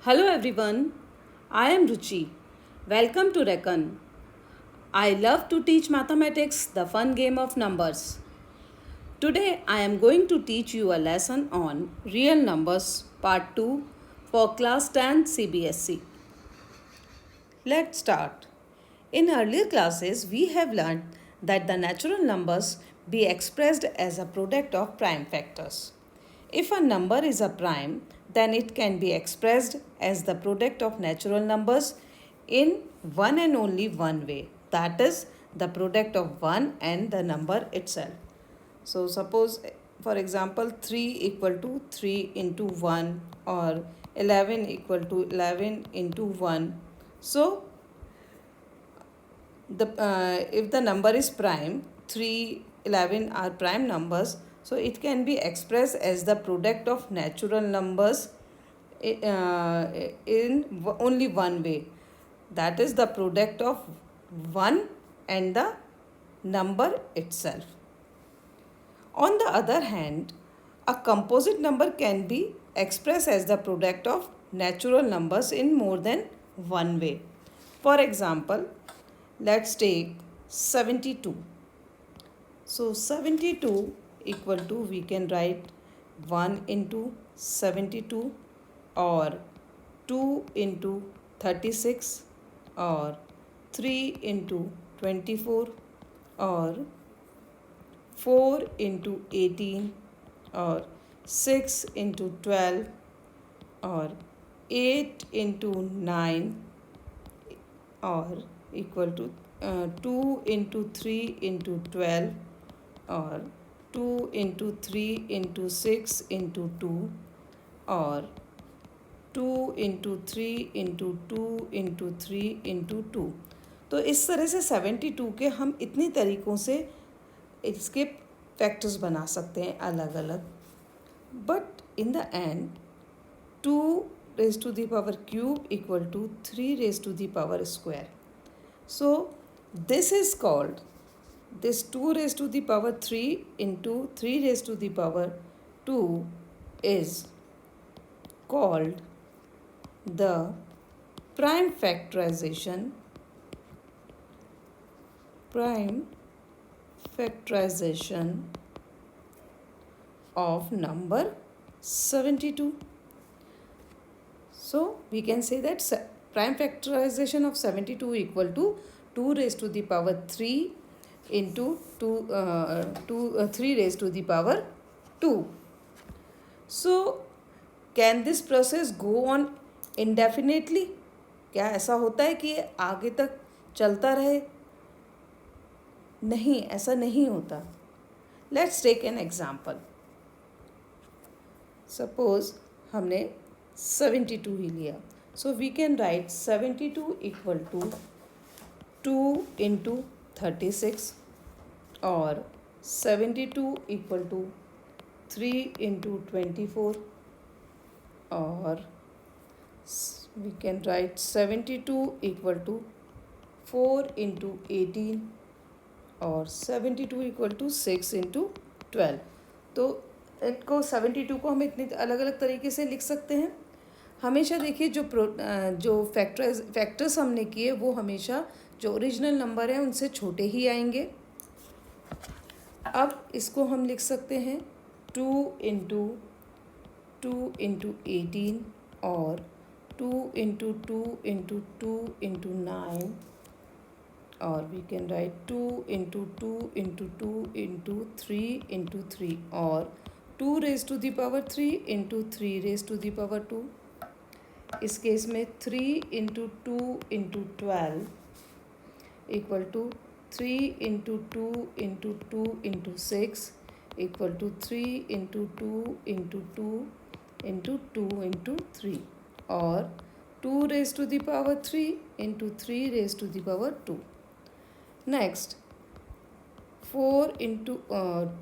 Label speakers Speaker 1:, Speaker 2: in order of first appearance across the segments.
Speaker 1: Hello everyone, I am Ruchi. Welcome to Reckon. I love to teach mathematics, the fun game of numbers. Today I am going to teach you a lesson on real numbers part 2 for class 10 CBSE. Let's start. In earlier classes, we have learned that the natural numbers be expressed as a product of prime factors. If a number is a prime, then it can be expressed as the product of natural numbers in one and only one way, that is, the product of 1 and the number itself. So, suppose for example 3 equal to 3 into 1 or 11 equal to 11 into 1. So, if the number is prime, 3, 11 are prime numbers, so it can be expressed as the product of natural numbers in only one way, that is the product of 1 and the number itself. On the other hand, a composite number can be expressed as the product of natural numbers in more than one way. For example, let's take 72. So 72 equal to, we can write 1 into 72 or 2 into 36 or 3 into 24 or 4 into 18 or 6 into 12 or 8 into 9 or equal to 2 into 3 into 12 or 2 into 3 into 6 into 2 or 2 into 3 into 2 into 3 into 2. तो इस तरह से 72 के हम इतनी तरीक़ों से इसके फैक्टर्स बना सकते हैं अलग अलग. But in the end 2 raised to the power cube equal to 3 raised to the power square. So this is called, this 2 raised to the power 3 into 3 raised to the power 2 is called the prime factorization of number 72. So we can say that prime factorization of 72 equal to 2 raised to the power 3 into 3 raised to the power 2. So can this process go on indefinitely? क्या ऐसा होता है कि ये आगे तक चलता रहे? नहीं, ऐसा नहीं होता. Let's take an example. Suppose हमने 72 ही लिया. So we can write 72 equal to 2 into 36 or 72 equal to 3 into 24 or we can write 72 equal to 4 into 18 और 72 इक्वल टू 6 इंटू 12. तो इनको 72 को हम इतने अलग अलग तरीके से लिख सकते हैं. हमेशा देखिए जो फैक्टर्स हमने किए वो हमेशा जो ओरिजिनल नंबर हैं उनसे छोटे ही आएंगे. अब इसको हम लिख सकते हैं 2 इंटू 18 और 2 into 2 into 9 or we can write 2 into 2 into 2 into 3 into 3 or 2 raised to the power 3 into 3 raised to the power 2. इस केस में 3 into 2 into 12 equal to 3 into 2 into 2 into 6 equal to 3 into 2 into 2 into 2 into 3 or 2 raised to the power 3 into 3 raised to the power 2. Next, 4 into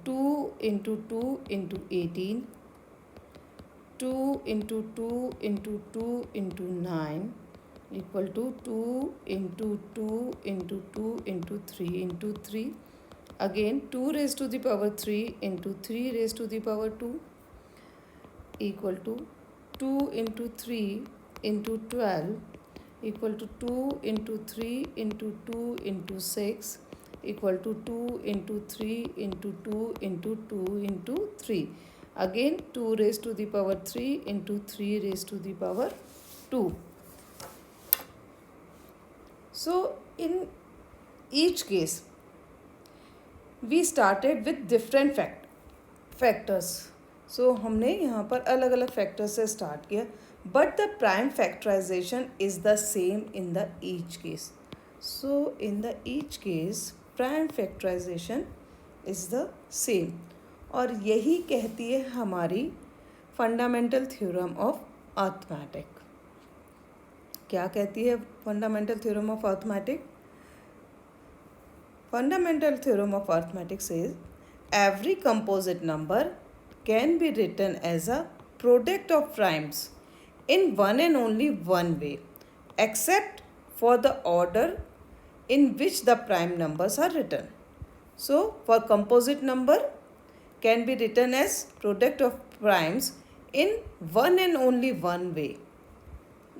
Speaker 1: 2 into 2 into 18, 2 into 2 into 2 into 9 equal to 2 into 2 into 2 into 3 into 3. Again 2 raised to the power 3 into 3 raised to the power 2 equal to 2 into 3 into 12 equal to 2 into 3 into 2 into 6 equal to 2 into 3 into 2 into 2 into 3. Again 2 raised to the power 3 into 3 raised to the power 2. So in each case we started with different factors. So हमने यहाँ पर अलग अलग factors से start किया, but the prime factorization is the same in the each case. So in the each case prime factorization is the same. और यही कहती है हमारी फंडामेंटल थ्योरम ऑफ अर्थमैटिक. क्या कहती है fundamental theorem of arithmetic? Fundamental theorem of arithmetic says every composite number can be written as a product of primes in one and only one way, except for the order in which the prime numbers are written. So, for composite number can be written as product of primes in one and only one way.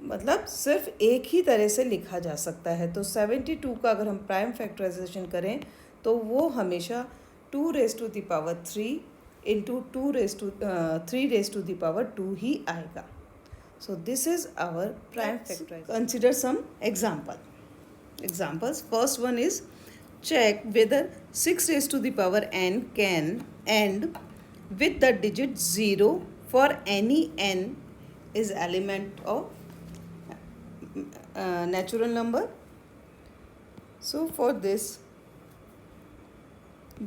Speaker 1: मतलब सिर्फ एक ही तरह से लिखा जा सकता है. तो 72 का अगर हम प्राइम फैक्टराइजेशन करें तो वो हमेशा 2 raise to the power 3 into 3 raise to the power 2 ही आएगा. So this is our prime factorization. Consider some examples. First one is check whether 6 raised to the power n can end with the digit 0 for any n is element of natural number. So for this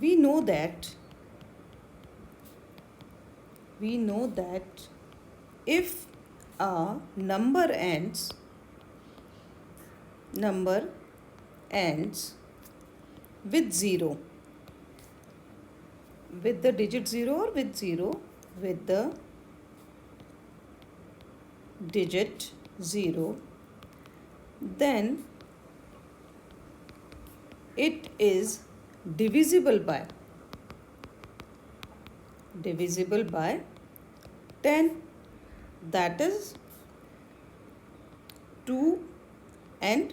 Speaker 1: we know that if a number ends with 0, with the digit 0 or with 0, with the digit 0, then it is divisible by 10, that is 2 and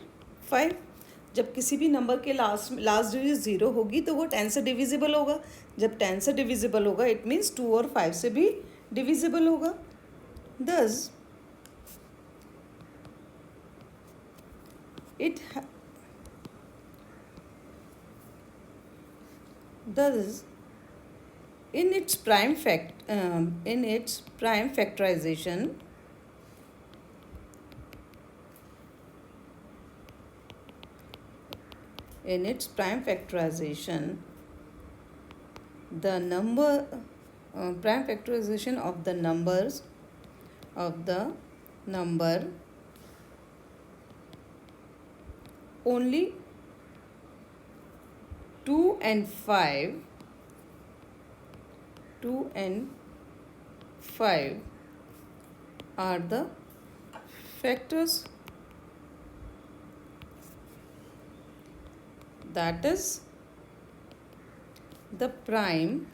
Speaker 1: 5. जब किसी भी number के last digit 0 होगी तो वो 10 से divisible होगा. जब 10 से डिविजिबल होगा इट मीन्स 2 और 5 से भी डिविजिबल होगा. Thus in its prime factorization, the number prime factorization of the number only 2 and 5 are the factors. That is the prime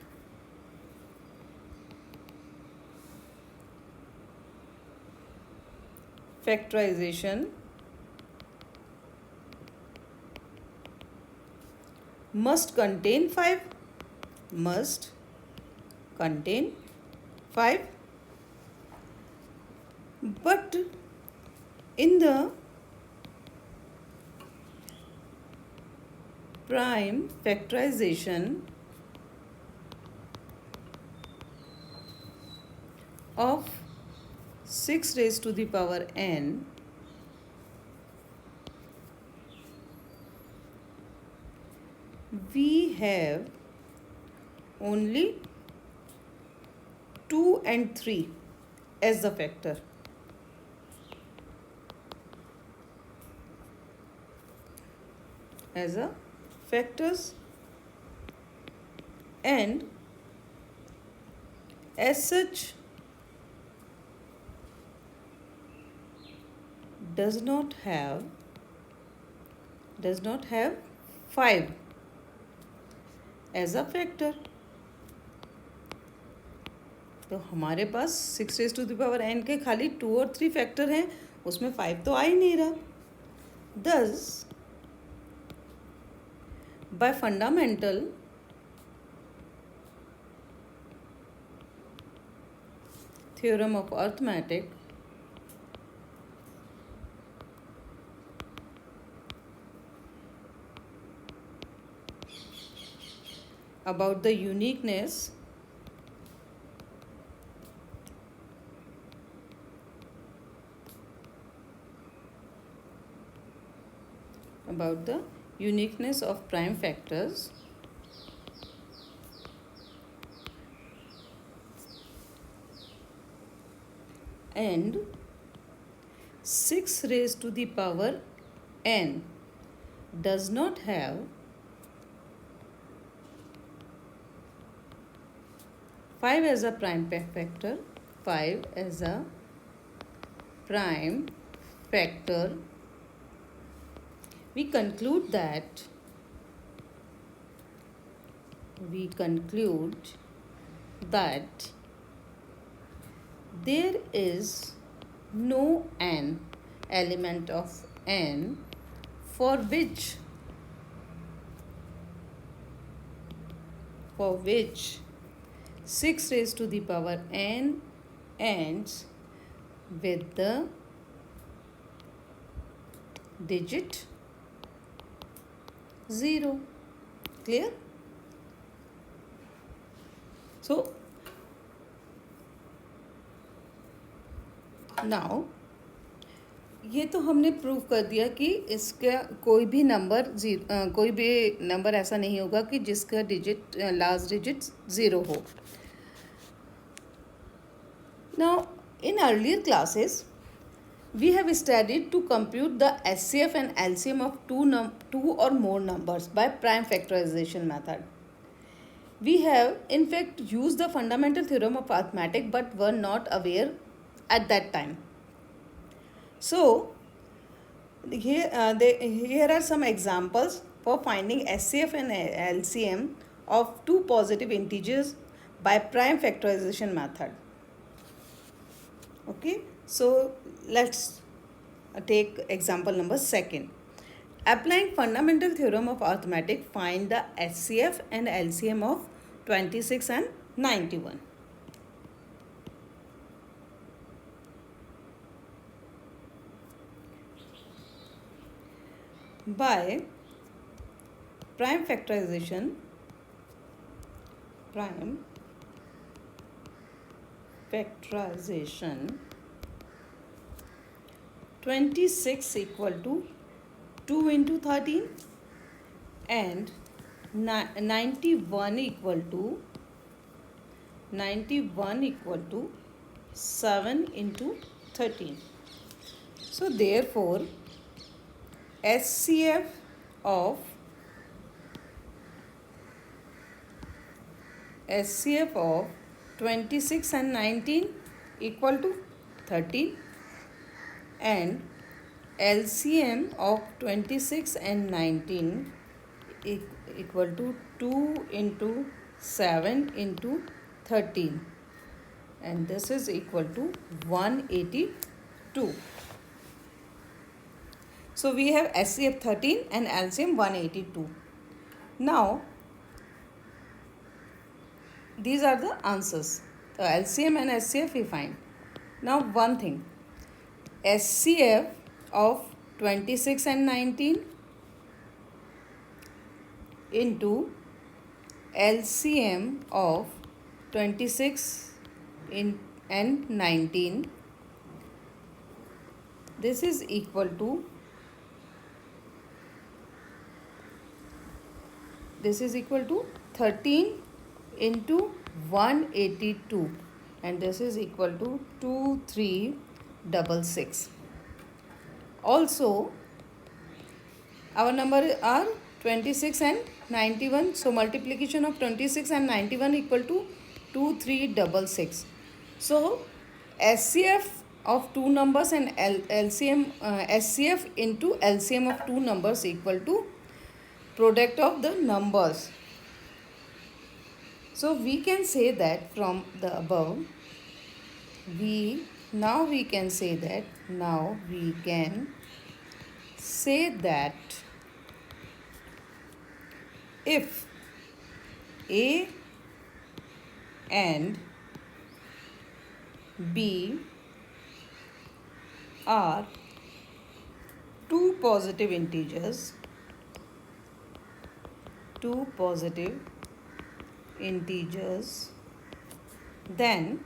Speaker 1: factorization must contain 5. But in the prime factorization of 6 raised to the power n, we have only 2 and 3 as the factor. As a factors, and as such does not have 5 as a factor. तो हमारे पास 6 raised to the power n के खाली 2 और 3 factor हैं, उसमें 5 तो आ ही नहीं रहा. Thus, by fundamental theorem of arithmetic, about the uniqueness of prime factors and 6 raised to the power n does not have 5 as a prime factor, 5 as a prime factor, we conclude that there is no n element of n for which 6 raised to the power n ends with the digit 0. Clear? So, now ये तो हमने prove कर दिया कि इसका कोई भी number ऐसा नहीं होगा कि जिसका लास्ट डिजिट 0 हो. Now, in earlier classes, we have studied to compute the HCF and LCM of two or more numbers by prime factorization method. We have in fact used the fundamental theorem of arithmetic but were not aware at that time. So, here are some examples for finding HCF and LCM of two positive integers by prime factorization method. Okay, so let's take example number 2. Applying fundamental theorem of arithmetic, find the HCF and LCM of 26 and 91. By prime factorization, 26 equal to 2 into 13 and 91 equal to 7 into 13. So therefore HCF of 26 and 19 equal to 13 and LCM of 26 and 19 equal to 2 into 7 into 13, and this is equal to 182. So we have HCF 13 and LCM 182. Now these are the answers. The LCM and HCF we find. Now one thing, HCF of 26 and 19 into LCM of 26 and 19, this is equal to 13 into 182, and this is equal to 2366. Also our number are 26 and 91, so multiplication of 26 and 91 equal to 2366. So HCF of two numbers and LCM HCF into LCM of two numbers equal to product of the numbers. So we can say that from the above we can say that if A and B are two positive integers, then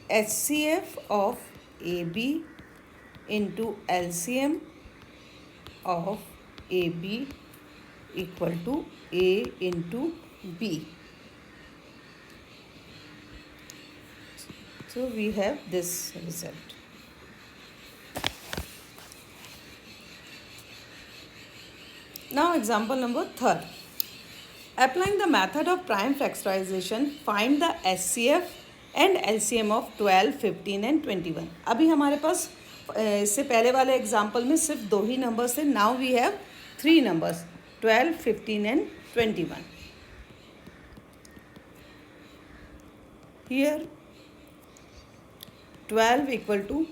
Speaker 1: HCF of AB into LCM of AB equal to A into B. So we have this result. Now example number 3. Applying the method of prime factorization, find the HCF and LCM of 12, 15 and 21. अभी हमारे पास इससे पहले वाले example में सिर्फ दो ही numbers थे. Now we have 3 numbers 12, 15 and 21. Here 12 equal to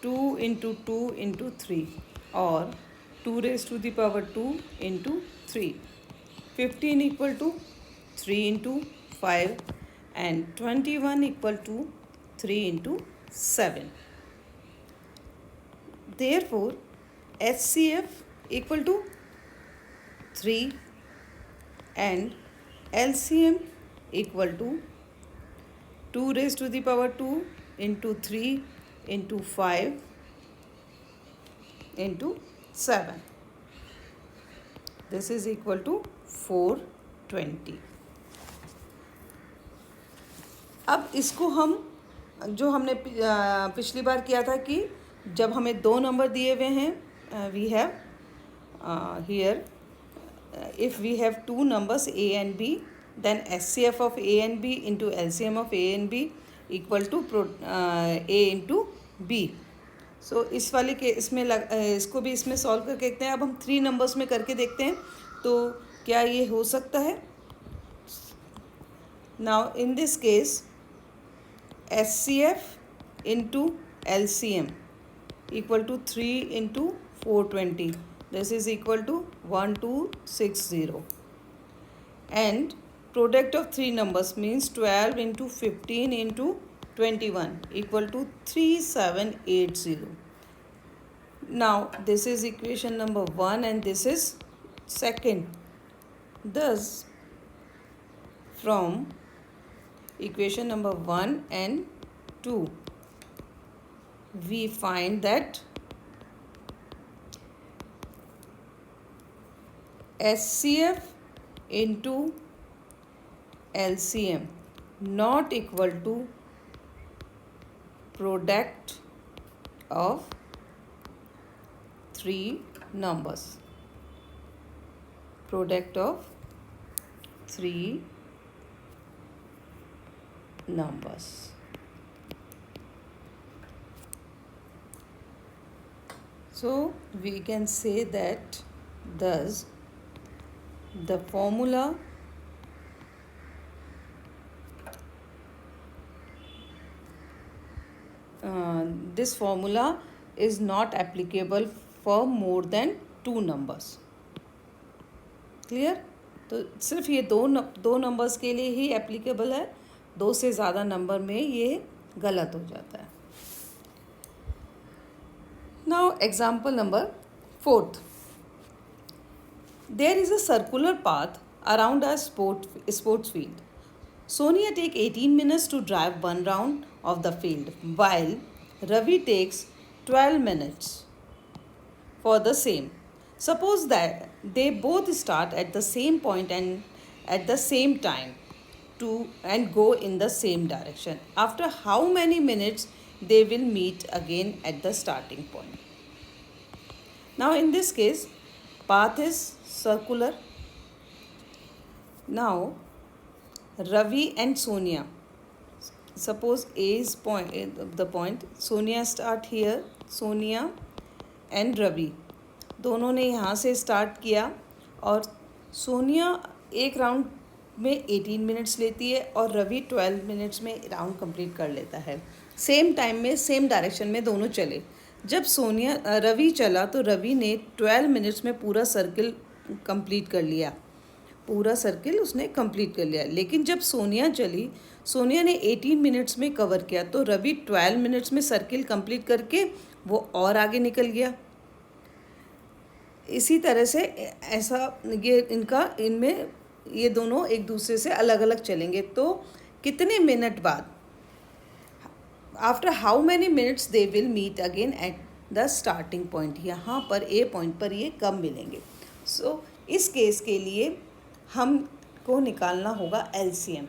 Speaker 1: 2 into 2 into 3 or 2 raised to the power 2 into 3. 15 equal to 3 into 5 and 21 equal to 3 into 7. Therefore, HCF equal to 3 and LCM equal to 2 raised to the power 2 into 3 into 5 into 7. This is equal to 420. अब इसको हम जो हमने पिछली बार किया था कि जब हमें दो नंबर दिए हुए हैं, we have here if we have two numbers A and B, then SCF of A and B into LCM of A and B equal to A into B. So इस वाले के इसमें इसको भी इसमें सॉल्व करके देखते हैं. अब हम 3 नंबर्स में करके देखते हैं तो क्या ये हो सकता है. Now in this case SCF into LCM equal to 3 into 420. This is equal to 1260. And product of 3 numbers means 12 into 15 into 21 equal to 3780. Now this is equation number 1 and this is second. Thus from equation number 1 and 2 we find that SCF into LCM not equal to product of 3 numbers. Product of 3 numbers. So we can say that thus the formula this formula is not applicable for more than 2 numbers. Clear? तो सिर्फ ये दो numbers के लिए ही applicable है. 2 से ज़्यादा number में ये गलत हो जाता है. Now example number 4th. There is a circular path around a sports field. Sonia takes 18 minutes to drive one round of the field, while Ravi takes 12 minutes for the same. Suppose that they both start at the same point and at the same time and go in the same direction. After how many minutes they will meet again at the starting point? Now in this case, path is circular. Now Ravi and Sonia, suppose A is the point, Sonia start here, Sonia and Ravi दोनों ने यहाँ से start किया और सोनिया एक round में 18 minutes लेती है और रवि 12 मिनट्स में राउंड कंप्लीट कर लेता है। सेम टाइम में सेम डायरेक्शन में दोनों चले। जब रवि चला तो रवि ने 12 मिनट्स में पूरा सर्किल कंप्लीट कर लिया, पूरा सर्किल उसने कंप्लीट कर लिया। लेकिन जब सोनिया चली, सोनिया ने 18 मिनट्स में कवर किया, तो रवि 12 मिनट्स में सर्किल कंप्लीट करके वो और आगे निकल गया। इसी तरह से ऐसा इनमें ये दोनों एक दूसरे से अलग अलग चलेंगे। तो कितने मिनट बाद, after how many minutes they will meet again at the starting point, यहाँ पर ए पॉइंट पर ये कब मिलेंगे। सो इस केस के लिए हमको निकालना होगा LCM.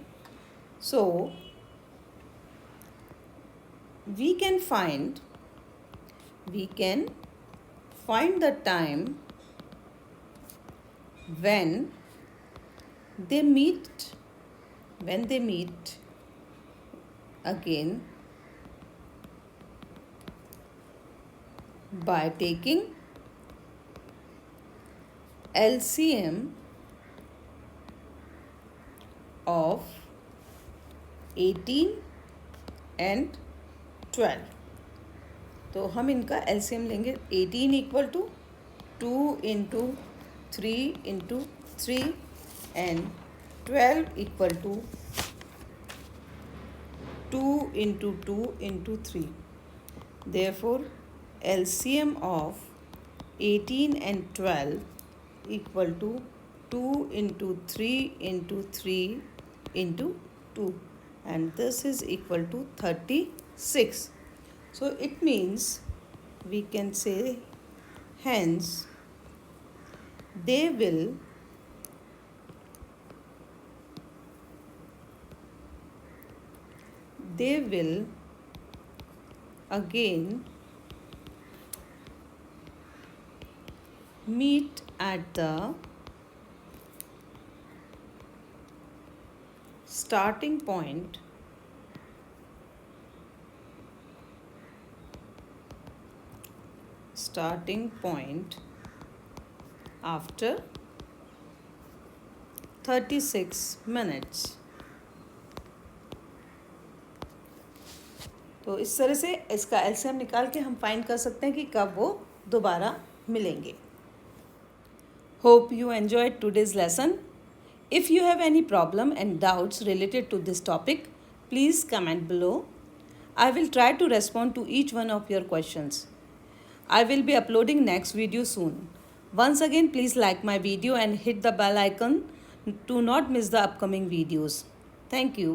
Speaker 1: So we can find the time when they meet again by taking LCM of 18 and 12। तो हम इनका एलसीएम लेंगे। 18 equal to 2 into 3 into 3 and 12 equal to 2 into 2 into 3। Therefore LCM of 18 and 12 equal to 2 into 3 into 3 into 2 and this is equal to 36. So it means we can say hence they will again meet at the starting point after 36 minutes। तो इस तरह से इसका LCM निकाल के हम find कर सकते हैं कि कब वो दोबारा मिलेंगे। Hope you enjoyed today's lesson. If you have any problem and doubts related to this topic, please comment below. I will try to respond to each one of your questions. I will be uploading next video soon. Once again, please like my video and hit the bell icon to not miss the upcoming videos. Thank you.